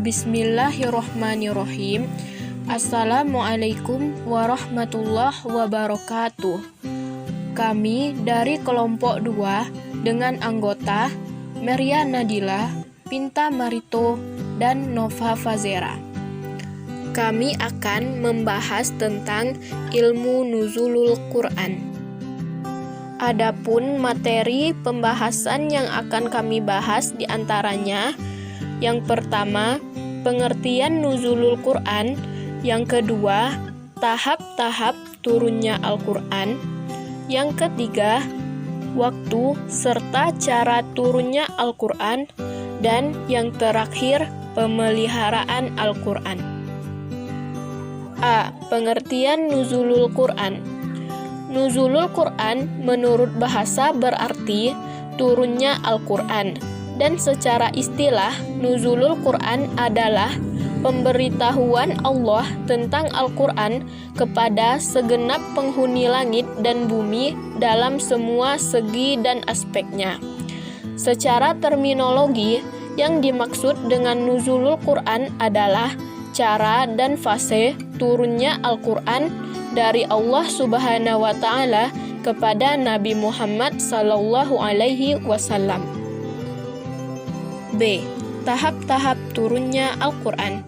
Bismillahirrohmanirrohim. Assalamualaikum warahmatullahi wabarakatuh. Kami dari kelompok 2 dengan anggota Meria Nadila, Pinta Marito, dan Nova Fazera. Kami akan membahas tentang ilmu nuzulul Quran. Adapun materi pembahasan yang akan kami bahas diantaranya: yang pertama, pengertian nuzulul Quran. Yang kedua, tahap-tahap turunnya Al-Quran. Yang ketiga, waktu serta cara turunnya Al-Quran. Dan yang terakhir, pemeliharaan Al-Quran. A. Pengertian nuzulul Quran. Nuzulul Quran menurut bahasa berarti turunnya Al-Quran. Dan secara istilah, nuzulul Quran adalah pemberitahuan Allah tentang Al-Quran kepada segenap penghuni langit dan bumi dalam semua segi dan aspeknya. Secara terminologi, yang dimaksud dengan nuzulul Quran adalah cara dan fase turunnya Al-Quran dari Allah Subhanahu wa Ta'ala kepada Nabi Muhammad Sallallahu Alaihi Wasallam. B. Tahap-tahap turunnya Al-Quran.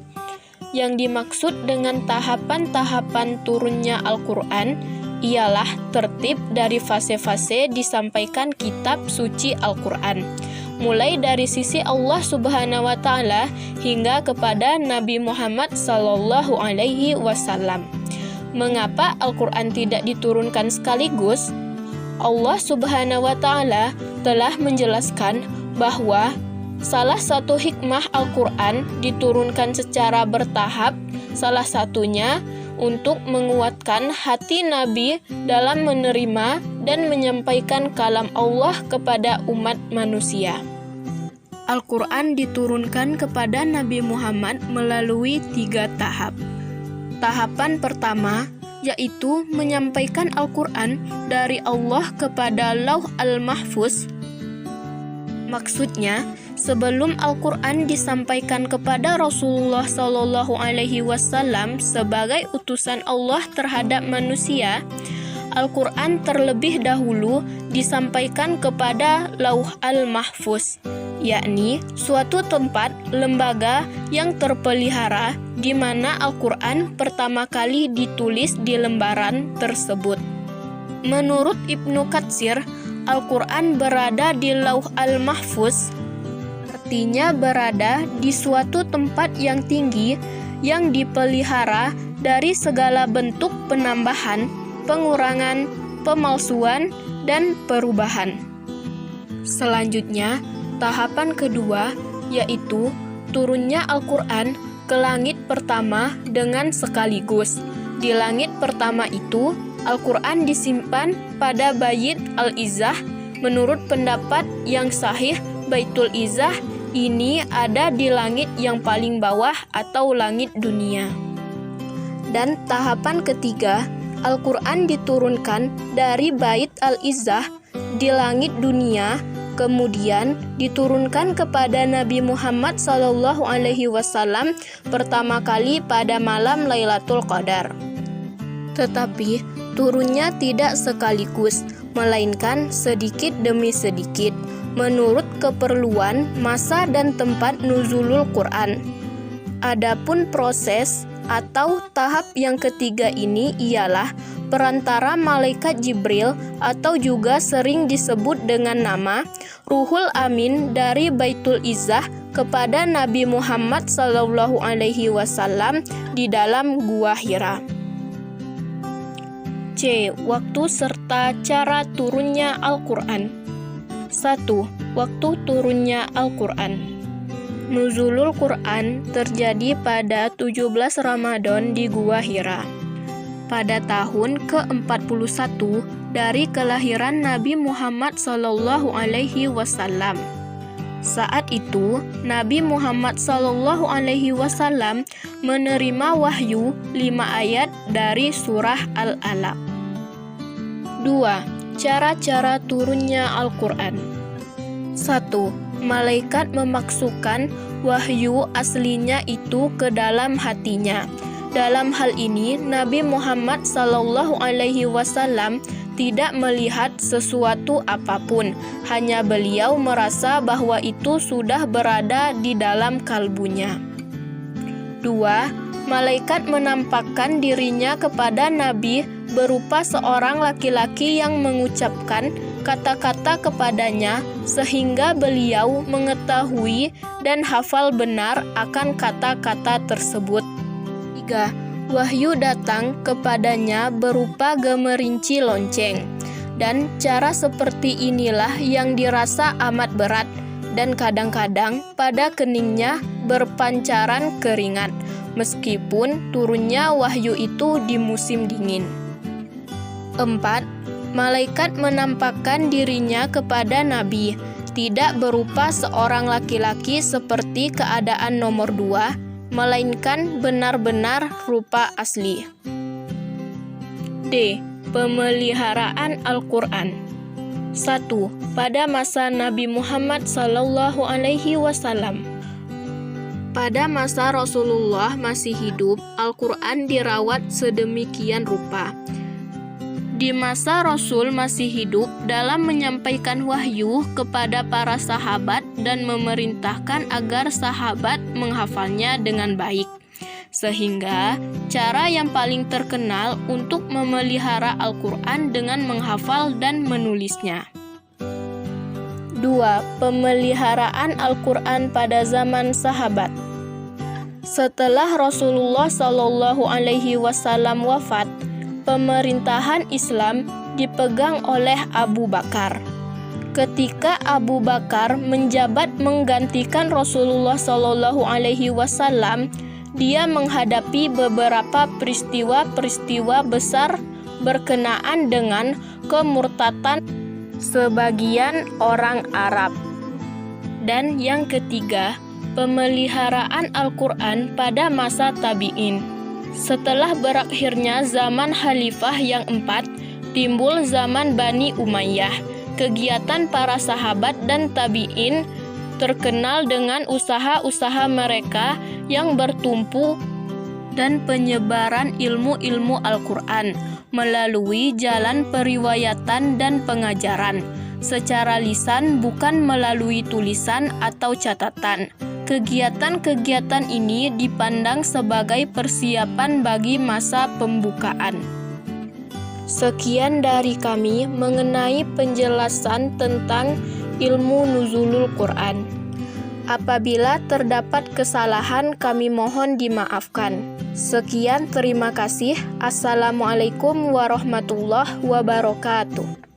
Yang dimaksud dengan tahapan-tahapan turunnya Al-Quran ialah tertib dari fase-fase disampaikan kitab suci Al-Quran, mulai dari sisi Allah Subhanahu wa Ta'ala hingga kepada Nabi Muhammad Sallallahu Alaihi Wasallam. Mengapa Al-Quran tidak diturunkan sekaligus? Allah Subhanahu wa Ta'ala telah menjelaskan bahwa salah satu hikmah Al-Quran diturunkan secara bertahap, salah satunya untuk menguatkan hati Nabi dalam menerima dan menyampaikan kalam Allah kepada umat manusia. Al-Quran diturunkan kepada Nabi Muhammad melalui 3 tahap. Tahapan pertama yaitu menyampaikan Al-Quran dari Allah kepada Lauh Al-Mahfuz. Maksudnya, sebelum Al-Quran disampaikan kepada Rasulullah Sallallahu Alaihi Wasallam sebagai utusan Allah terhadap manusia, Al-Quran terlebih dahulu disampaikan kepada Lauh Al-Mahfuz, yakni suatu tempat lembaga yang terpelihara di mana Al-Quran pertama kali ditulis di lembaran tersebut. Menurut Ibnu Katsir, Al-Quran berada di Lauh Al-Mahfuz, artinya berada di suatu tempat yang tinggi yang dipelihara dari segala bentuk penambahan, pengurangan, pemalsuan, dan perubahan. Selanjutnya, tahapan kedua yaitu turunnya Al-Quran ke langit pertama dengan sekaligus. Di langit pertama itu, Al-Quran disimpan pada Bait Al-Izzah. Menurut pendapat yang sahih, Baitul Izzah ini ada di langit yang paling bawah atau langit dunia. Dan tahapan ketiga, Al-Quran diturunkan dari Bait Al-Izzah di langit dunia, kemudian diturunkan kepada Nabi Muhammad Sallallahu Alaihi Wasallam pertama kali pada malam Lailatul Qadar. Tetapi turunnya tidak sekaligus, melainkan sedikit demi sedikit, menurut keperluan masa dan tempat nuzulul Quran. Adapun proses atau tahap yang ketiga ini ialah perantara malaikat Jibril atau juga sering disebut dengan nama Ruhul Amin dari Baitul Izzah kepada Nabi Muhammad Sallallahu Alaihi Wasallam di dalam Gua Hira. C. Waktu serta cara turunnya Al-Quran. 1. Waktu turunnya Al-Quran. Nuzulul Quran terjadi pada 17 Ramadan di Gua Hira, pada tahun ke-41 dari kelahiran Nabi Muhammad Sallallahu Alaihi Wasallam. Saat itu, Nabi Muhammad Sallallahu Alaihi Wasallam menerima wahyu 5 ayat dari surah Al-Alaq. 2. Cara-cara turunnya Al-Quran. 1. Malaikat memaksukan wahyu aslinya itu ke dalam hatinya. Dalam hal ini, Nabi Muhammad SAW tidak melihat sesuatu apapun, hanya beliau merasa bahwa itu sudah berada di dalam kalbunya. 2. Malaikat menampakkan dirinya kepada Nabi berupa seorang laki-laki yang mengucapkan kata-kata kepadanya sehingga beliau mengetahui dan hafal benar akan kata-kata tersebut. 3. Wahyu datang kepadanya berupa gemerinci lonceng, dan cara seperti inilah yang dirasa amat berat, dan kadang-kadang pada keningnya berpancaran keringat, meskipun turunnya wahyu itu di musim dingin. 4. Malaikat menampakkan dirinya kepada Nabi, tidak berupa seorang laki-laki seperti keadaan nomor 2, melainkan benar-benar rupa asli. D. Pemeliharaan Al-Quran. 1. Pada masa Nabi Muhammad SAW. Pada masa Rasulullah masih hidup, Al-Quran dirawat sedemikian rupa. Di masa Rasul masih hidup, dalam menyampaikan wahyu kepada para sahabat dan memerintahkan agar sahabat menghafalnya dengan baik. Sehingga cara yang paling terkenal untuk memelihara Al-Quran dengan menghafal dan menulisnya. 2. Pemeliharaan Al-Quran pada zaman sahabat. Setelah Rasulullah SAW wafat, pemerintahan Islam dipegang oleh Abu Bakar. Ketika Abu Bakar menjabat menggantikan Rasulullah SAW, dia menghadapi beberapa peristiwa-peristiwa besar berkenaan dengan kemurtatan sebagian orang Arab. Dan yang ketiga, pemeliharaan Al-Quran pada masa tabi'in. Setelah berakhirnya zaman Khalifah yang 4, timbul zaman Bani Umayyah. Kegiatan para sahabat dan tabi'in terkenal dengan usaha-usaha mereka yang bertumpu dan penyebaran ilmu-ilmu Al-Quran melalui jalan periwayatan dan pengajaran, secara lisan bukan melalui tulisan atau catatan. Kegiatan-kegiatan ini dipandang sebagai persiapan bagi masa pembukaan. Sekian dari kami mengenai penjelasan tentang ilmu nuzulul Quran. Apabila terdapat kesalahan, kami mohon dimaafkan. Sekian, terima kasih. Assalamualaikum warahmatullahi wabarakatuh.